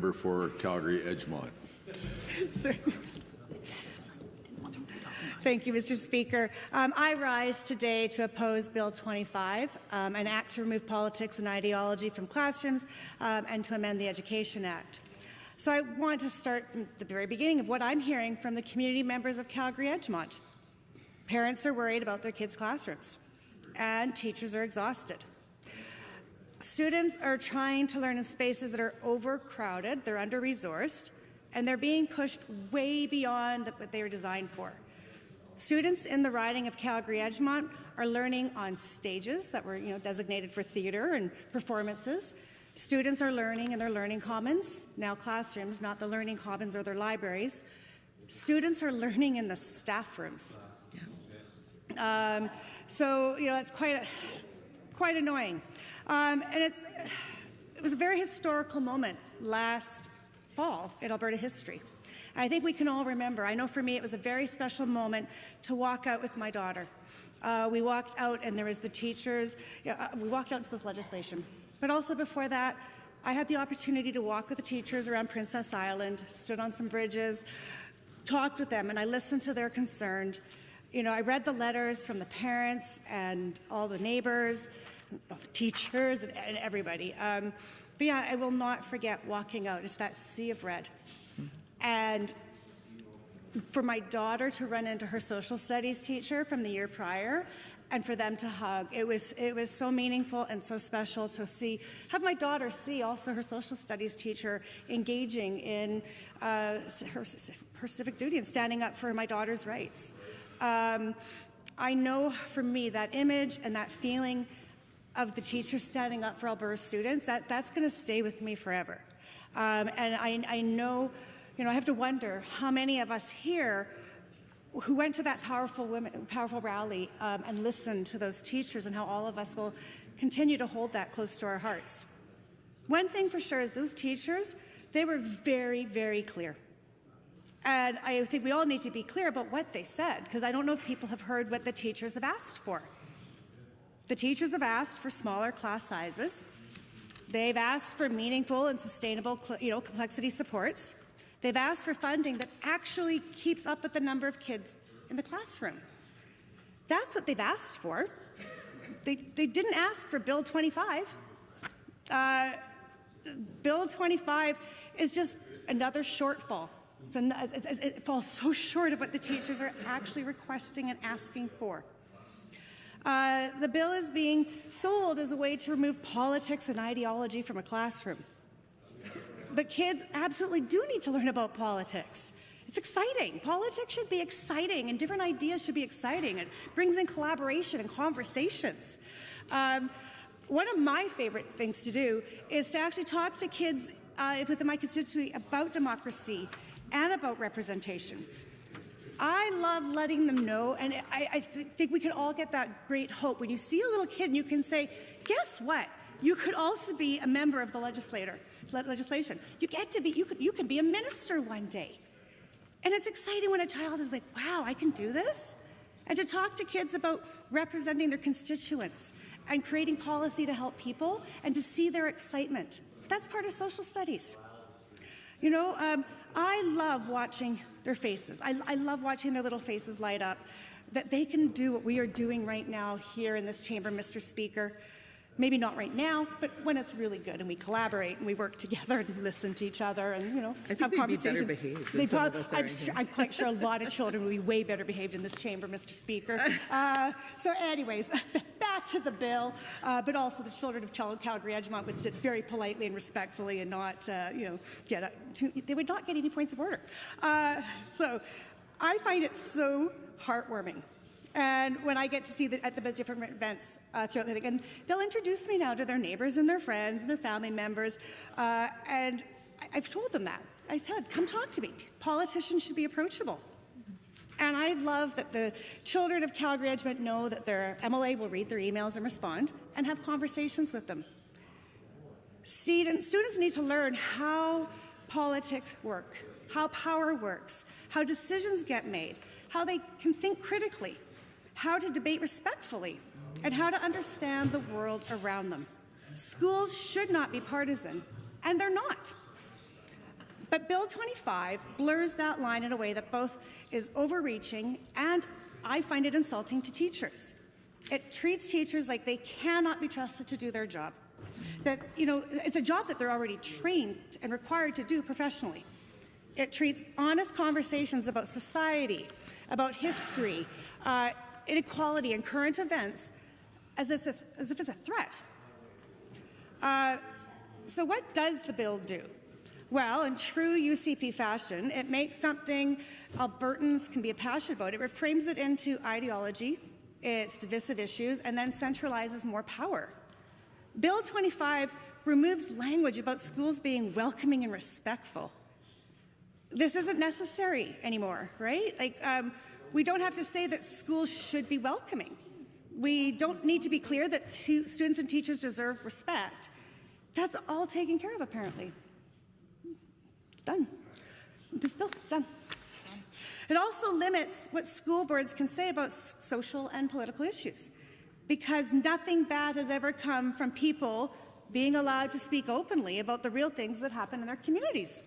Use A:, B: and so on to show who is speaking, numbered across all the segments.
A: member for Calgary-Edgemont.
B: Thank you, Mr. Speaker. I rise today to oppose Bill 25, an act to remove politics and ideology from classrooms and to amend the Education Act. So I want to start from the very beginning of what I'm hearing from the community members of Calgary-Edgemont. Parents are worried about their kids' classrooms, and teachers are exhausted. Students are trying to learn in spaces that are overcrowded, they're under-resourced, and they're being pushed way beyond what they were designed for. Students in the riding of Calgary-Edgemont are learning on stages that were designated for theatre and performances. Students are learning in their learning commons, now classrooms, not the learning commons or their libraries. Students are learning in the staff rooms. So it's quite annoying. And it was a very historical moment last fall in Alberta history. I think we can all remember. I know for me it was a very special moment to walk out with my daughter. We walked out and there was the teachers. We walked out to this legislation. But also before that, I had the opportunity to walk with the teachers around Princess Island, stood on some bridges, talked with them, and I listened to their concerns. I read the letters from the parents and all the neighbors, all the teachers and everybody. But yeah, I will not forget walking out into that sea of red. And for my daughter to run into her social studies teacher from the year prior and for them to hug, it was so meaningful and so special to have my daughter see also her social studies teacher engaging in her civic duty and standing up for my daughter's rights. I know for me that image and that feeling of the teacher standing up for Alberta students, that's going to stay with me forever. And I know, I have to wonder how many of us here who went to that powerful rally and listened to those teachers, and how all of us will continue to hold that close to our hearts. One thing for sure is those teachers, they were very, very clear. And I think we all need to be clear about what they said, because I don't know if people have heard what the teachers have asked for. The teachers have asked for smaller class sizes. They've asked for meaningful and sustainable, complexity supports. They've asked for funding that actually keeps up with the number of kids in the classroom. That's what they've asked for. They didn't ask for Bill 25. Bill 25 is just another shortfall. It falls so short of what the teachers are actually requesting and asking for. The bill is being sold as a way to remove politics and ideology from a classroom. But kids absolutely do need to learn about politics. It's exciting. Politics should be exciting, and different ideas should be exciting. It brings in collaboration and conversations. One of my favorite things to do is to actually talk to kids within my constituency about democracy and about representation. I love letting them know, and I think we can all get that great hope. When you see a little kid and you can say, guess what? You could also be a member of the legislation. You can be a minister one day. And it's exciting when a child is like, wow, I can do this? And to talk to kids about representing their constituents and creating policy to help people and to see their excitement. That's part of social studies. I love watching their faces. I love watching their little faces light up, that they can do what we are doing right now here in this chamber, Mr. Speaker. Maybe not right now, but when it's really good and we collaborate and we work together and listen to each other and, have conversations.
C: Be better behaved than some of us are
B: I'm quite sure a lot of children will be way better behaved in this chamber, Mr. Speaker. So anyways, back to the bill, but also the children of Calgary-Edgemont would sit very politely and respectfully and not, they would not get any points of order. So I find it so heartwarming. And when I get to see at the different events throughout the thing, and they'll introduce me now to their neighbors and their friends and their family members, and I've told them that. I said, come talk to me. Politicians should be approachable. And I love that the children of Calgary-Edgemont know that their MLA will read their emails and respond and have conversations with them. Students need to learn how politics work, how power works, how decisions get made, how they can think critically, how to debate respectfully, and how to understand the world around them. Schools should not be partisan, and they're not. But Bill 25 blurs that line in a way that both is overreaching and I find it insulting to teachers. It treats teachers like they cannot be trusted to do their job. That, it's a job that they're already trained and required to do professionally. It treats honest conversations about society, about history, inequality, and current events as if it's a threat. So what does the bill do? Well, in true UCP fashion, it makes something Albertans can be passionate about. It reframes it into ideology, its divisive issues, and then centralizes more power. Bill 25 removes language about schools being welcoming and respectful. This isn't necessary anymore, right? We don't have to say that schools should be welcoming. We don't need to be clear that students and teachers deserve respect. That's all taken care of, apparently. It's done. This bill is done. It also limits what school boards can say about social and political issues, because nothing bad has ever come from people being allowed to speak openly about the real things that happen in their communities.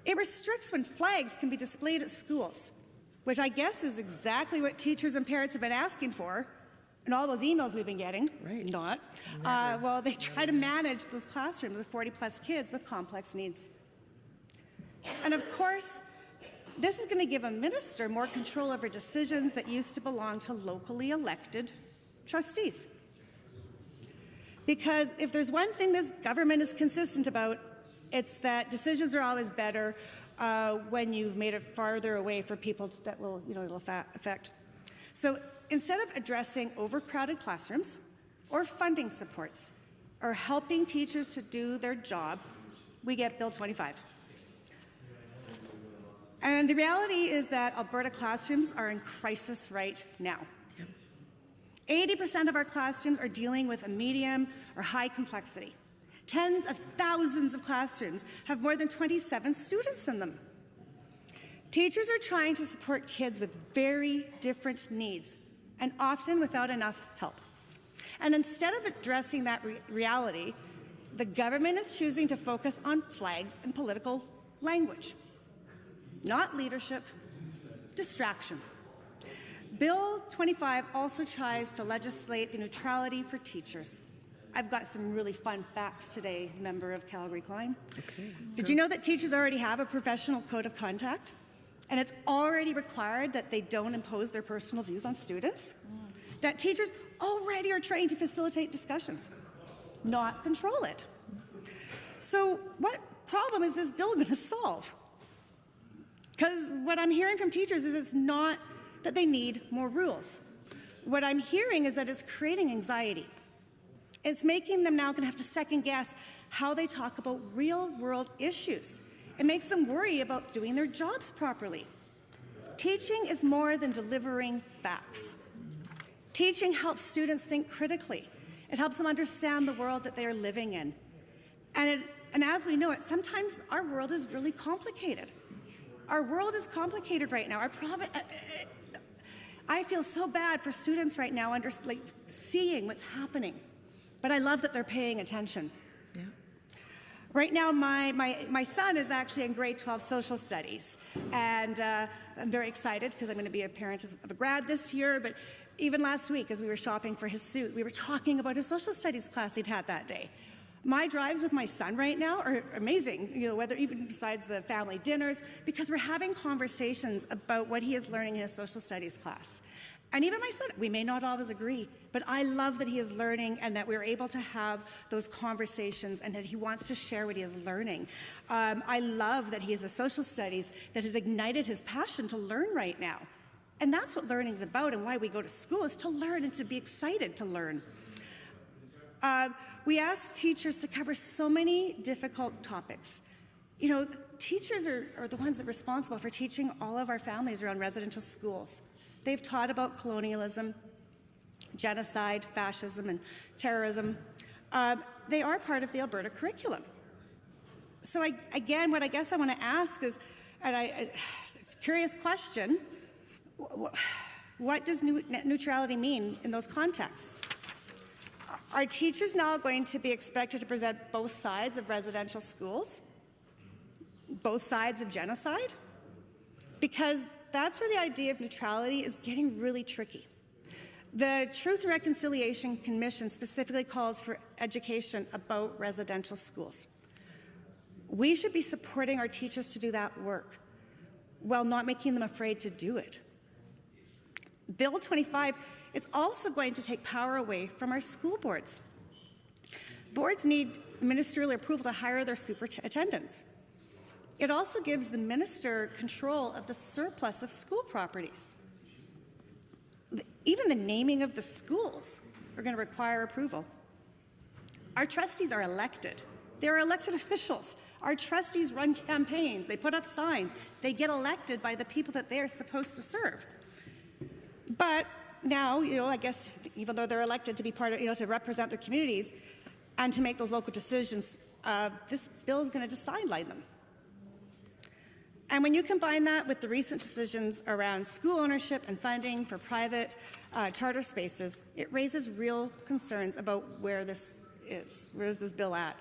B: It restricts when flags can be displayed at schools, which I guess is exactly what teachers and parents have been asking for in all those emails we've been getting.
C: Right.
B: Not. Well, they try to manage those classrooms with 40-plus kids with complex needs. And of course, this is going to give a minister more control over decisions that used to belong to locally elected trustees. Because if there's one thing this government is consistent about, it's that decisions are always better when you've made it farther away for people that will, it'll affect. So instead of addressing overcrowded classrooms or funding supports or helping teachers to do their job, we get Bill 25. And the reality is that Alberta classrooms are in crisis right now. 80% of our classrooms are dealing with a medium or high complexity. Tens of thousands of classrooms have more than 27 students in them. Teachers are trying to support kids with very different needs and often without enough help. And instead of addressing that reality, the government is choosing to focus on flags and political language. Not leadership, distraction. Bill 25 also tries to legislate the neutrality for teachers. I've got some really fun facts today, member of Calgary Klein.
C: Okay.
B: Did you know that teachers already have a professional code of conduct? And it's already required that they don't impose their personal views on students? That teachers already are trained to facilitate discussions, not control it. So what problem is this bill going to solve? Because what I'm hearing from teachers is it's not that they need more rules. What I'm hearing is that it's creating anxiety. It's making them now going to have to second guess how they talk about real-world issues. It makes them worry about doing their jobs properly. Teaching is more than delivering facts. Teaching helps students think critically. It helps them understand the world that they are living in. And as we know it, sometimes our world is really complicated. Our world is complicated right now. I feel so bad for students right now seeing what's happening. But I love that they're paying attention.
C: Yeah.
B: Right now, my son is actually in grade 12 social studies. And I'm very excited because I'm going to be a parent of a grad this year. But even last week, as we were shopping for his suit, we were talking about his social studies class he'd had that day. My drives with my son right now are amazing, whether even besides the family dinners, because we're having conversations about what he is learning in his social studies class. And even my son, we may not always agree, but I love that he is learning and that we're able to have those conversations and that he wants to share what he is learning. I love that he has a social studies that has ignited his passion to learn right now. And that's what learning is about and why we go to school, is to learn and to be excited to learn. We ask teachers to cover so many difficult topics. Teachers are the ones that are responsible for teaching all of our families around residential schools. They've taught about colonialism, genocide, fascism, and terrorism. They are part of the Alberta curriculum. So again, what I guess I want to ask is, it's a curious question, what does neutrality mean in those contexts? Are teachers now going to be expected to present both sides of residential schools? both sides of genocide? Because that's where the idea of neutrality is getting really tricky. The Truth and Reconciliation Commission specifically calls for education about residential schools. We should be supporting our teachers to do that work while not making them afraid to do it. Bill 25, it's also going to take power away from our school boards. Boards need ministerial approval to hire their superintendents. It also gives the minister control of the surplus of school properties. Even the naming of the schools are going to require approval. Our trustees are elected. They're elected officials. Our trustees run campaigns. They put up signs. They get elected by the people that they are supposed to serve. But now, I guess, even though they're elected to be part of, to represent their communities and to make those local decisions, this bill is going to sideline them. And when you combine that with the recent decisions around school ownership and funding for private charter spaces, it raises real concerns about where this is. Where is this bill at?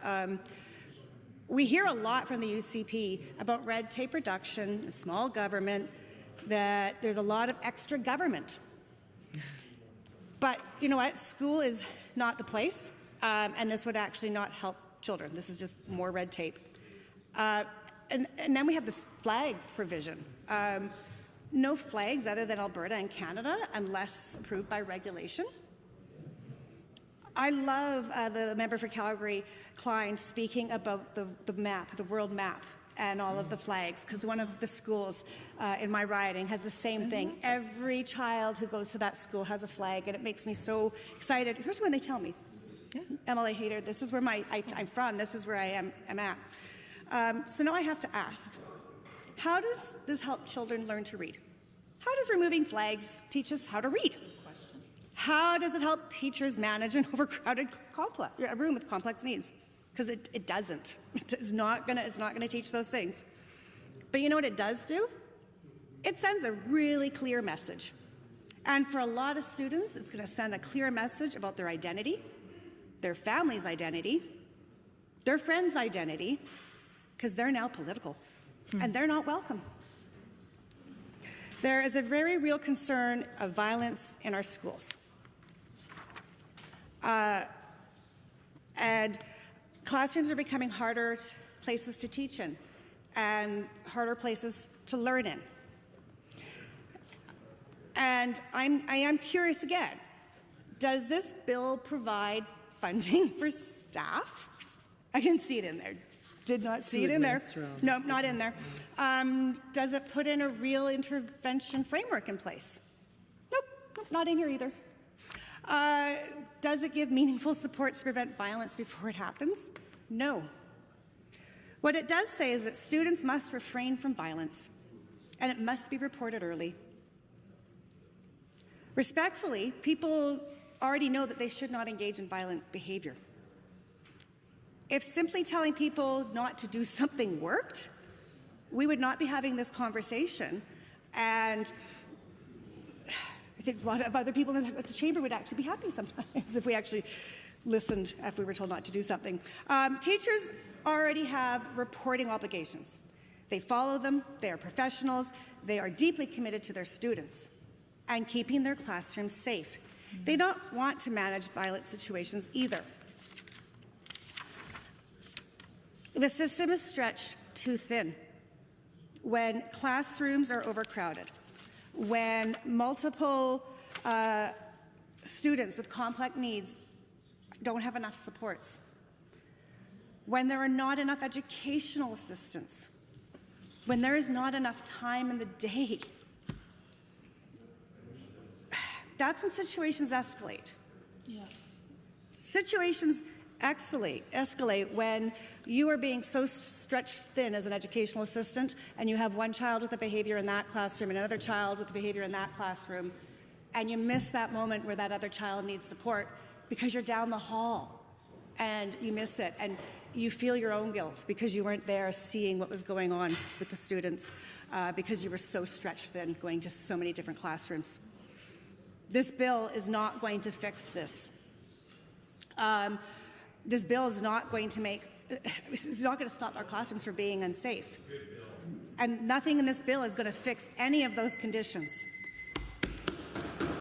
B: We hear a lot from the UCP about red tape reduction, small government, that there's a lot of extra government. But you know what? School is not the place, and this would actually not help children. This is just more red tape. And then we have this flag provision. No flags other than Alberta and Canada unless approved by regulation. I love the member for Calgary, Klein, speaking about the map, the world map, and all of the flags, because one of the schools in my riding has the same thing. Every child who goes to that school has a flag, and it makes me so excited, especially when they tell me, MLA Hater, this is where I'm from, this is where I am at. So now I have to ask, how does this help children learn to read? How does removing flags teach us how to read? How does it help teachers manage an overcrowded room with complex needs? Because it doesn't. It's not gonna teach those things. But you know what it does do? It sends a really clear message. And for a lot of students, it's gonna send a clear message about their identity, their family's identity, their friends' identity, because they're now political, and they're not welcome. There is a very real concern of violence in our schools. And classrooms are becoming harder places to teach in and harder places to learn in. And I am curious again, does this bill provide funding for staff? I didn't see it in there. Did not see it in there. No, not in there. Does it put in a real intervention framework in place? Nope, not in here either. Does it give meaningful supports to prevent violence before it happens? No. What it does say is that students must refrain from violence, and it must be reported early. Respectfully, people already know that they should not engage in violent behavior. If simply telling people not to do something worked, we would not be having this conversation. And I think a lot of other people in the chamber would actually be happy sometimes if we actually listened if we were told not to do something. Teachers already have reporting obligations. They follow them, they are professionals, they are deeply committed to their students and keeping their classrooms safe. They don't want to manage violent situations either. The system is stretched too thin when classrooms are overcrowded, when multiple students with complex needs don't have enough supports, when there are not enough educational assistants, when there is not enough time in the day. That's when situations escalate. Yeah. Situations escalate when you are being so stretched thin as an educational assistant and you have one child with a behavior in that classroom and another child with a behavior in that classroom, and you miss that moment where that other child needs support because you're down the hall and you miss it and you feel your own guilt because you weren't there seeing what was going on with the students because you were so stretched thin going to so many different classrooms. This bill is not going to fix this. This bill is not going to make it's not going to stop our classrooms from being unsafe. And nothing in this bill is going to fix any of those conditions.